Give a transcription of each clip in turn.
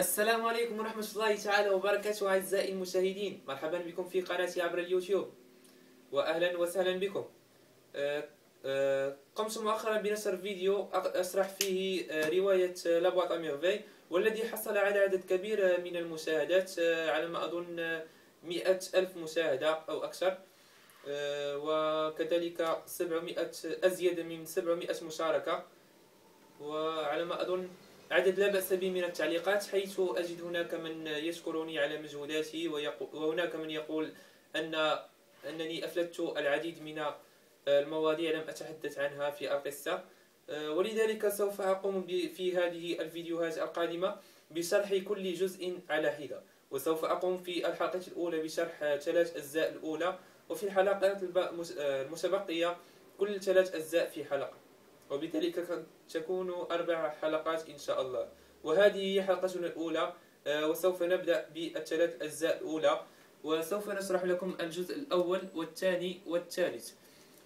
السلام عليكم ورحمة الله تعالى وبركاته أعزائي المشاهدين، مرحبا بكم في قناتي عبر اليوتيوب وأهلا وسهلا بكم. قمت مؤخرا بنشر فيديو أشرح فيه رواية لا بواط أميرفي، والذي حصل على عدد كبير من المشاهدات، على ما أظن 100,000 مشاهدة أو أكثر، وكذلك أزيد من 700 مشاركة، وعلى ما أظن عدد لا بأس به من التعليقات، حيث أجد هناك من يشكرني على مجهوداتي، وهناك من يقول أنني أفلتت العديد من المواضيع لم أتحدث عنها في القصة. ولذلك سوف أقوم في هذه الفيديوهات القادمة بشرح كل جزء على حدة، وسوف أقوم في الحلقة الأولى بشرح 3 أجزاء الأولى، وفي الحلقات المتبقية كل 3 أجزاء في حلقة، وبذلك تكون 4 حلقات إن شاء الله. وهذه هي حلقتنا الأولى، وسوف نبدأ بالثلاث أجزاء الأولى، وسوف نشرح لكم الجزء الأول والثاني والثالث.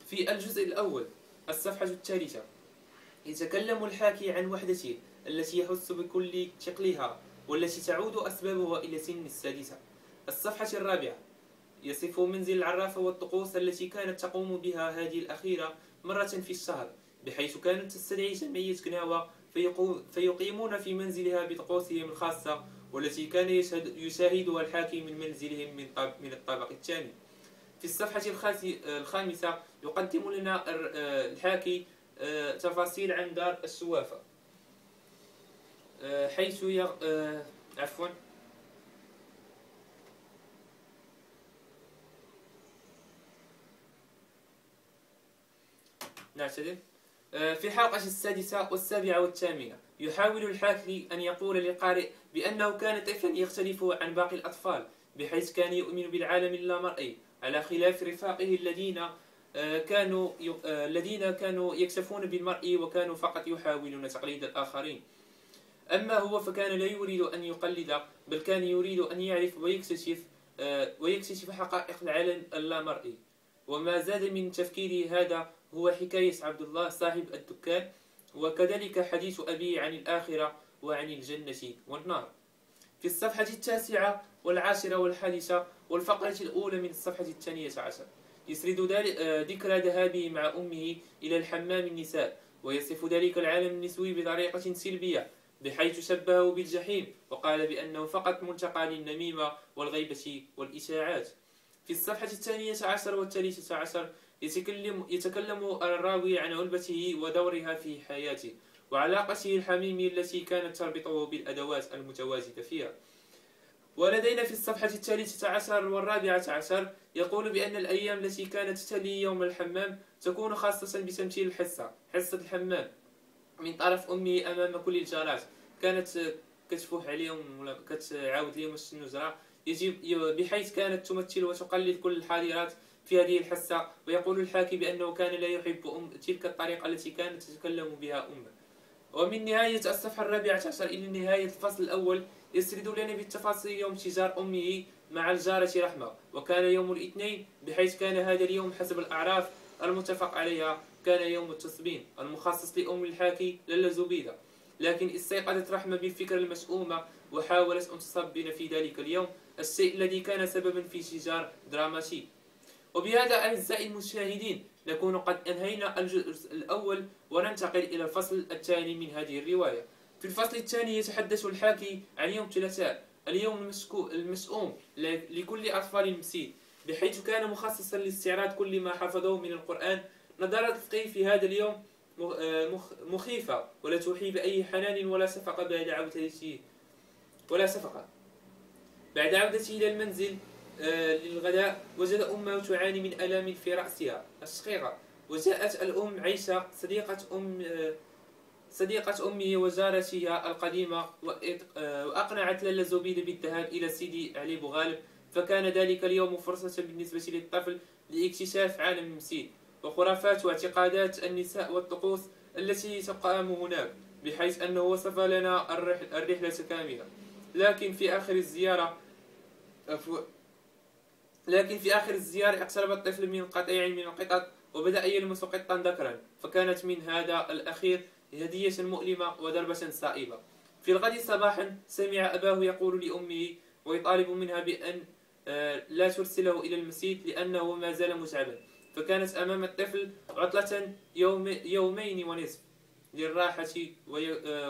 في الجزء الأول الصفحة الثالثة يتكلم الحاكي عن وحدته التي يحس بكل ثقلها، والتي تعود أسبابها إلى سن السادسة. الصفحة الرابعة يصف منزل العرافة والطقوس التي كانت تقوم بها هذه الأخيرة مرة في الشهر، بحيث كانت تستدعي جمعية كناوة فيقيمون في منزلها بطقوسهم الخاصة، والتي كان يشاهدها الحاكي من منزلهم من الطابق الثاني. في الصفحة الخامسة يقدم لنا الحاكي تفاصيل عن دار السوافة، حيث عفوا نعتذر. في الحلقة السادسة والسابعة والثامنة يحاول الحاكي أن يقول للقارئ بأنه كان طفلا يختلف عن باقي الأطفال، بحيث كان يؤمن بالعالم اللامرئي، على خلاف رفاقه الذين كانوا يكتفون بالمرئي وكانوا فقط يحاولون تقليد الآخرين. أما هو فكان لا يريد أن يقلد، بل كان يريد أن يعرف ويكتشف حقائق العالم اللامرئي. وما زاد من تفكيره هذا هو حكاية عبد الله صاحب الدكان، وكذلك حديث أبيه عن الآخرة وعن الجنة والنار. في الصفحة التاسعة والعاشرة والحادثة والفقرة الأولى من الصفحة 12 يسرد ذكرى ذهابه مع أمه إلى الحمام النساء، ويصف ذلك العالم النسوي بطريقة سلبية، بحيث شبهه بالجحيم وقال بأنه فقط ملتقى للنميمة والغيبة والإشاعات. في الصفحة 12 والثالثة يتكلم الراوي عن علبته ودورها في حياته، وعلاقته الحميمية التي كانت تربطه بالأدوات المتواجدة فيها. ولدينا في الصفحة 13 والرابعة يقول بأن الأيام التي كانت تلي يوم الحمام تكون خاصة بتمثيل حصة الحمام من طرف أمه أمام كل الجارات، كانت كتفوح عليهم ولا كتعاود لهم شنو جرى، بحيث كانت تمثل وتقلد كل الحاضرات في هذه الحصة. ويقول الحاكي بأنه كان لا يحب تلك الطريقة التي كانت تتكلم بها أمه. ومن نهاية الصفحة 14 إلى نهاية الفصل الأول يسرد لنا بالتفاصيل يوم شجار أمه مع الجارة رحمة، وكان يوم الاثنين، بحيث كان هذا اليوم حسب الأعراف المتفق عليها كان يوم التصبين المخصص لأم الحاكي لالا زبيدة. لكن استيقظت رحمة بالفكرة المشؤومة وحاولت أن تصبن في ذلك اليوم الشيء الذي كان سببا في شجار دراماتي. وبهذا أعزائي المشاهدين نكون قد أنهينا الجزء الأول، وننتقل إلى الفصل الثاني من هذه الرواية. في الفصل الثاني يتحدث الحاكي عن يوم الثلاثاء، اليوم المسؤوم لكل أطفال المسيد، بحيث كان مخصصا لاستعراض كل ما حفظوه من القرآن. نظرت الفقيه في هذا اليوم مخيفة، ولا توحي بأي حنان ولا شفقة بعد عودته إلى المنزل للغداء وجد أمه تعاني من ألام في رأسها الشقيقة، وجاءت الأم عيشة صديقة أمه وجارتها القديمة، وأقنعت لالا زبيدة بالذهاب إلى سيدي علي بوغالب. فكان ذلك اليوم فرصة بالنسبة للطفل لاكتشاف عالم المسيد وخرافات واعتقادات النساء والطقوس التي تقام هناك، بحيث أنه وصف لنا الرحلة كاملة. لكن في آخر الزيارة اقترب الطفل من قطيع من القطط وبدأ يلمس قطا ذكرا، فكانت من هذا الأخير هدية مؤلمة وضربة صائبة. في الغد صباحا سمع أباه يقول لأمه ويطالب منها بأن لا ترسله إلى المسجد لأنه ما زال متعبا، فكانت أمام الطفل عطلة يومين ونصف للراحة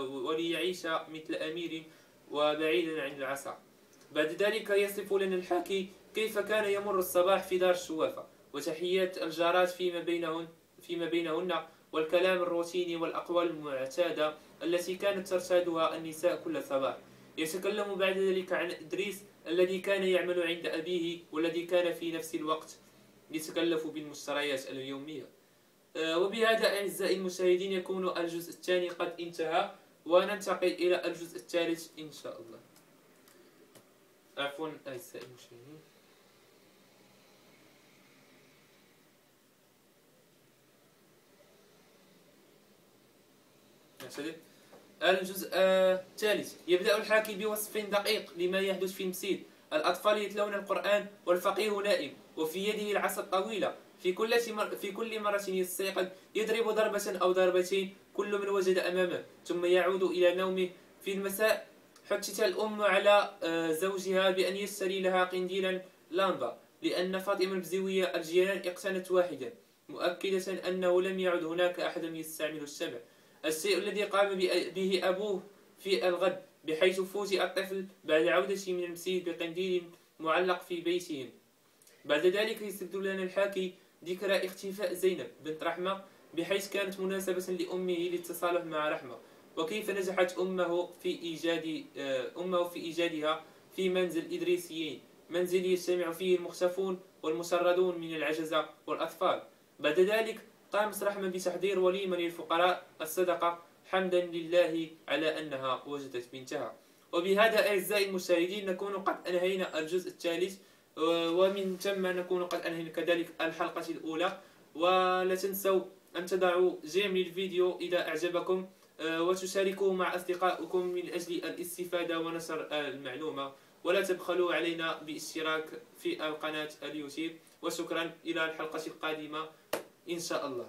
وليعيش مثل أمير وبعيدا عن العصا. بعد ذلك يصف لنا الحاكي كيف كان يمر الصباح في دار الشوافة، وتحيات الجارات فيما بينهن، والكلام الروتيني والأقوال المعتادة التي كانت ترتادها النساء كل صباح. يتكلم بعد ذلك عن إدريس الذي كان يعمل عند أبيه، والذي كان في نفس الوقت يتكلف بالمشتريات اليومية. وبهذا أعزائي المشاهدين يكون الجزء الثاني قد انتهى، وننتقل إلى الجزء الثالث إن شاء الله. عفوا أعزائي المشاهدين. الجزء الثالث يبدأ الحاكي بوصف دقيق لما يحدث في المسجد. الأطفال يتلون القرآن والفقيه نائم وفي يده العصا الطويلة. في كل مرة يستيقظ يضرب ضربة أو ضربتين كل من وجد أمامه، ثم يعود إلى نومه. في المساء حثت الأم على زوجها بأن يشتري لها قنديلا لامبا، لأن فاطمة البزوية الجيران اقتنت واحدا، مؤكدة أنه لم يعد هناك أحد يستعمل الشمع، الشيء الذي قام به أبوه في الغد، بحيث فوجئ الطفل بعد عودته من المسجد بقنديل معلق في بيتهم. بعد ذلك يسرد لنا الحاكي ذكرى اختفاء زينب بنت رحمة، بحيث كانت مناسبة لأمه للتصالح مع رحمة، وكيف نجحت أمه في إيجادها في منزل إدريسيين، منزل يجتمع فيه المختفون والمشردون من العجزة والأطفال. بعد ذلك قامت رحمة بتحضير وليمة للفقراء الصدقة، حمدا لله على أنها وجدت بنتها. وبهذا أعزائي المشاهدين نكون قد أنهينا الجزء الثالث، ومن ثم نكون قد أنهينا كذلك الحلقة الأولى. ولا تنسوا أن تضعوا جيم للفيديو إذا أعجبكم، وتشاركوه مع أصدقائكم من أجل الاستفادة ونشر المعلومة، ولا تبخلوا علينا باشتراك في القناة اليوتيوب. وشكرا، إلى الحلقة القادمة إن شاء الله.